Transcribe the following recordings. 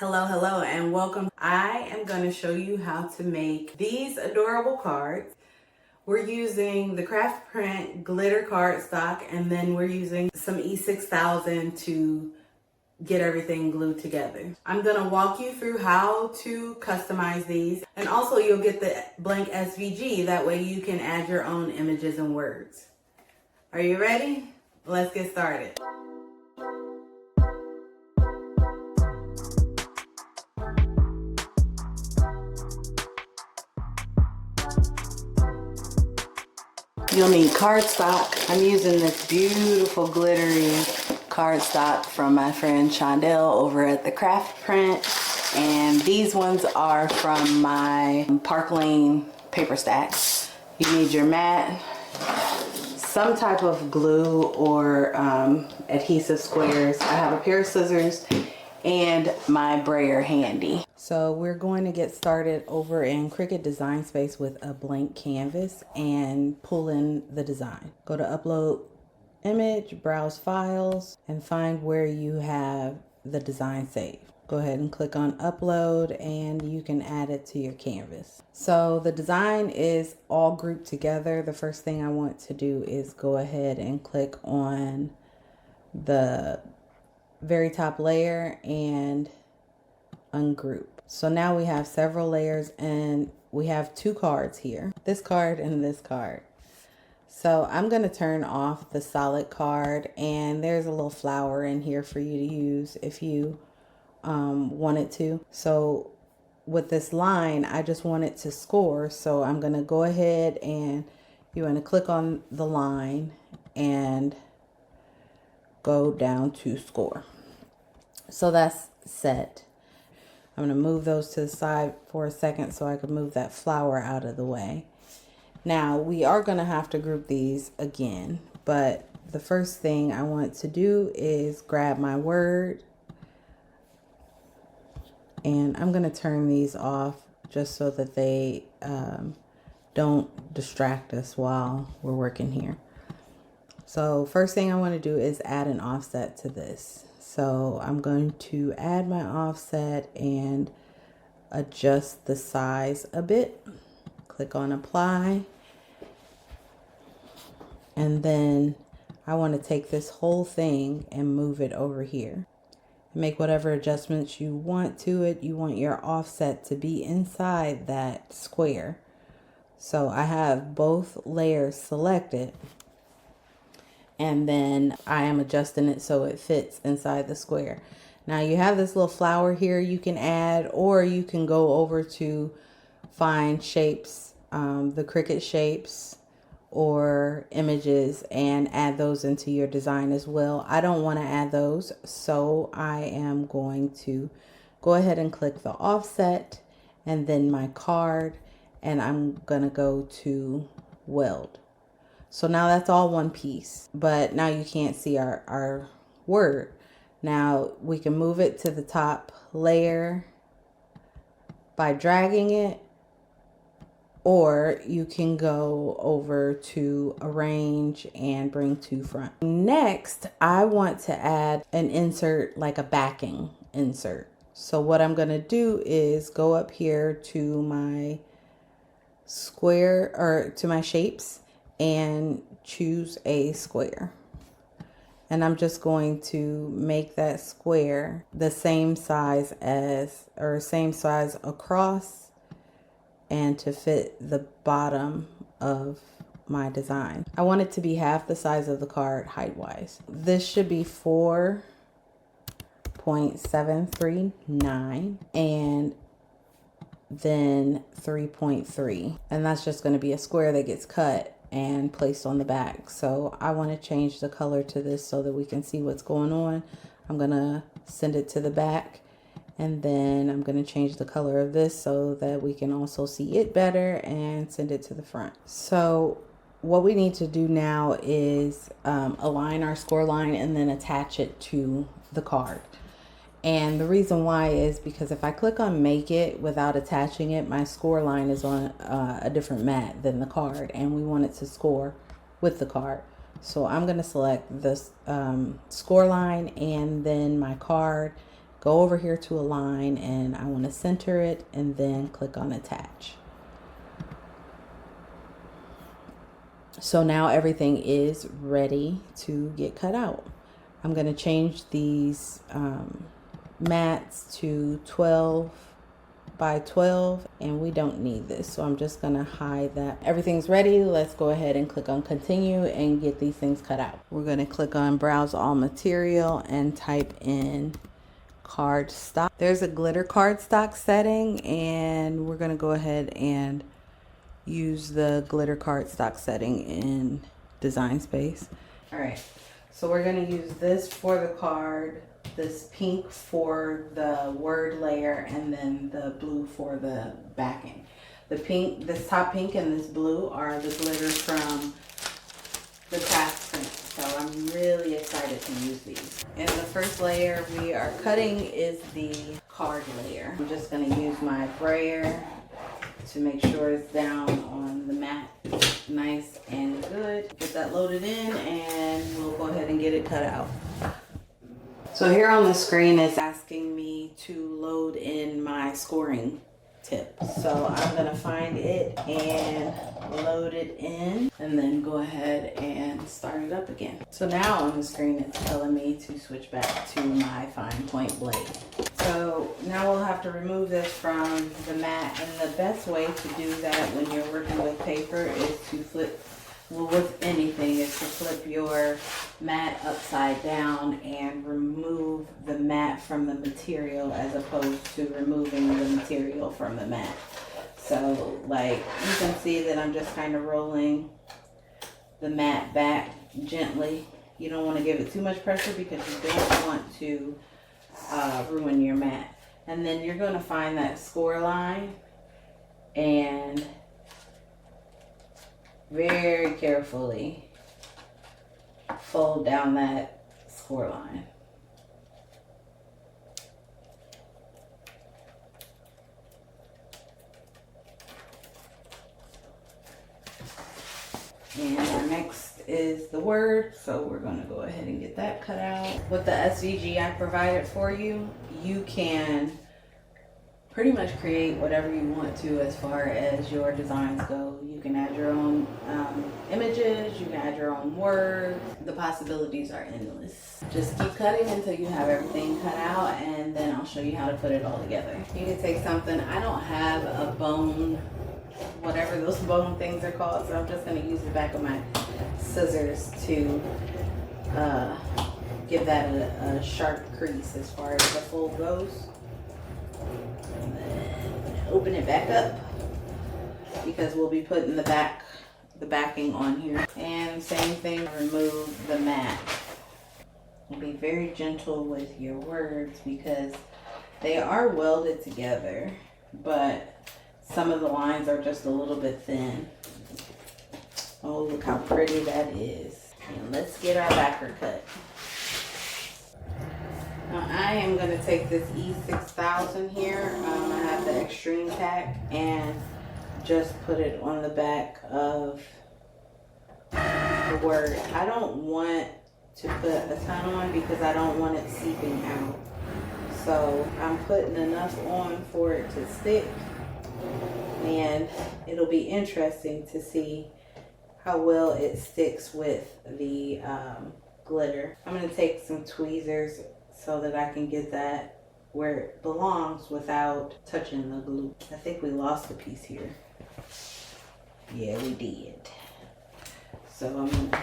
Hello, and welcome. I am going to show you how to make these adorable cards. We're using the craft print glitter cardstock, and then we're using some E6000 to get everything glued together. I'm going to walk you through how to customize these, and also you'll get the blank SVG. That way you can add your own images and words. Are you ready? Let's get started. You'll need cardstock. I'm using this beautiful glittery cardstock from my friend Shondell over at the Craft Print. And these ones are from my Park Lane paper stack. You need your mat, some type of glue or adhesive squares. I have a pair of scissors and my brayer handy. So we're going to get started over in Cricut Design Space with a blank canvas and pull in the design. Go to upload image, browse files, and find where you have the design saved. Go ahead and click on upload and you can add it to your canvas. So the design is all grouped together. The first thing I want to do is go ahead and click on the very top layer and ungroup. So now we have several layers and we have two cards here, this card and this card. So I'm going to turn off the solid card, and there's a little flower in here for you to use if you wanted to. So with this line, I just want it to score. So I'm going to go ahead and you want to click on the line and go down to score. So that's set. I'm going to move those to the side for a second so I can move that flower out of the way. Now we are going to have to group these again, but the first thing I want to do is grab my word, and I'm going to turn these off just so that they don't distract us while we're working here. So first thing I want to do is add an offset to this. So I'm going to add my offset and adjust the size a bit. Click on apply. And then I want to take this whole thing and move it over here. Make whatever adjustments you want to it. You want your offset to be inside that square. So I have both layers selected, and then I am adjusting it so it fits inside the square. Now you have this little flower here you can add, or you can go over to find shapes, the Cricut shapes or images, and add those into your design as well. I don't want to add those, so I am going to go ahead and click the offset and then my card, and I'm gonna go to weld. So now that's all one piece, but now you can't see our word. Now we can move it to the top layer by dragging it, or you can go over to arrange and bring to front. Next, I want to add an insert, like a backing insert. So what I'm going to do is go up here to my square, or to my shapes, and choose a square. And I'm just going to make that square the same size as, or same size across, and to fit the bottom of my design. I want it to be half the size of the card height wise. This should be 4.739 and then 3.3, and that's just going to be a square that gets cut and placed on the back. So I want to change the color to this so that we can see what's going on. I'm going to send it to the back, and then I'm going to change the color of this so that we can also see it better, and send it to the front. So what we need to do now is align our score line and then attach it to the card. And the reason why is because if I click on make it without attaching it, my score line is on a different mat than the card, and we want it to score with the card. So I'm going to select this score line and then my card, go over here to align, and I want to center it and then click on attach. So now everything is ready to get cut out. I'm going to change these mats to 12 by 12, and we don't need this, so I'm just going to hide that. Everything's ready. Let's go ahead and click on continue and get these things cut out. We're going to click on browse all material and type in cardstock. There's a glitter cardstock setting, and we're going to go ahead and use the glitter cardstock setting in Design Space. All right, so we're going to use this for the card, this pink for the word layer, and then the blue for the backing. The pink, this top pink and this blue are the glitter from the craft print. So I'm really excited to use these. And the first layer we are cutting is the card layer. I'm just going to use my brayer to make sure it's down on the mat nice and good. Get that loaded in, and we'll go ahead and get it cut out. So here on the screen it's asking me to load in my scoring tip. So I'm gonna find it and load it in, and then go ahead and start it up again. So now on the screen it's telling me to switch back to my fine point blade. So now we'll have to remove this from the mat, and the best way to do that when you're working with paper is to flip, well, with anything, is to flip your mat upside down and remove the mat from the material as opposed to removing the material from the mat. So like you can see that I'm just kind of rolling the mat back gently. You don't want to give it too much pressure because you don't want to ruin your mat. And then you're going to find that score line and very carefully fold down that score line. And our next is the word, so we're going to go ahead and get that cut out. With the SVG I provided for you, you can pretty much create whatever you want to as far as your designs go. You can add your own images, you can add your own words. The possibilities are endless. Just keep cutting until you have everything cut out, and then I'll show you how to put it all together. You can take something, I don't have a bone, whatever those bone things are called, so I'm just going to use the back of my scissors to give that a sharp crease as far as the fold goes. And then open it back up because we'll be putting the backing on here. And same thing, remove the mat. And be very gentle with your words because they are welded together, but some of the lines are just a little bit thin. Oh, look how pretty that is. And let's get our backer cut. Now I am going to take this E6000 here. I have the extreme tack, and just put it on the back of the word. I don't want to put a ton on because I don't want it seeping out. So I'm putting enough on for it to stick, and it'll be interesting to see how well it sticks with the glitter. I'm going to take some tweezers so that I can get that where it belongs without touching the glue. I think we lost a piece here. Yeah, we did. So I'm going to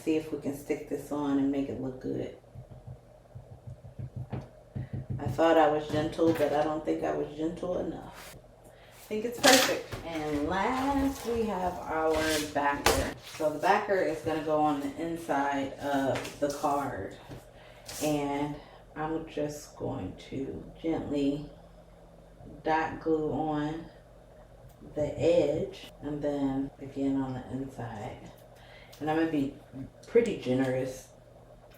see if we can stick this on and make it look good. I thought I was gentle, but I don't think I was gentle enough. I think it's perfect. And last we have our backer. So the backer is going to go on the inside of the card. And I'm just going to gently dot glue on the edge and then again on the inside. And I'm going to be pretty generous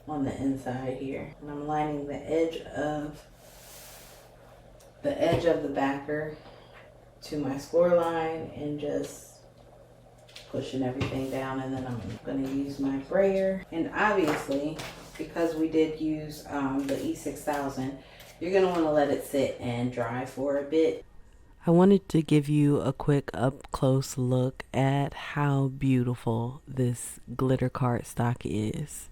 on the inside here. And I'm lining the edge of the backer to my score line and just pushing everything down, and then I'm going to use my brayer. And obviously because we did use the E6000, you're going to want to let it sit and dry for a bit. I wanted to give you a quick up close look at how beautiful this glitter cardstock is.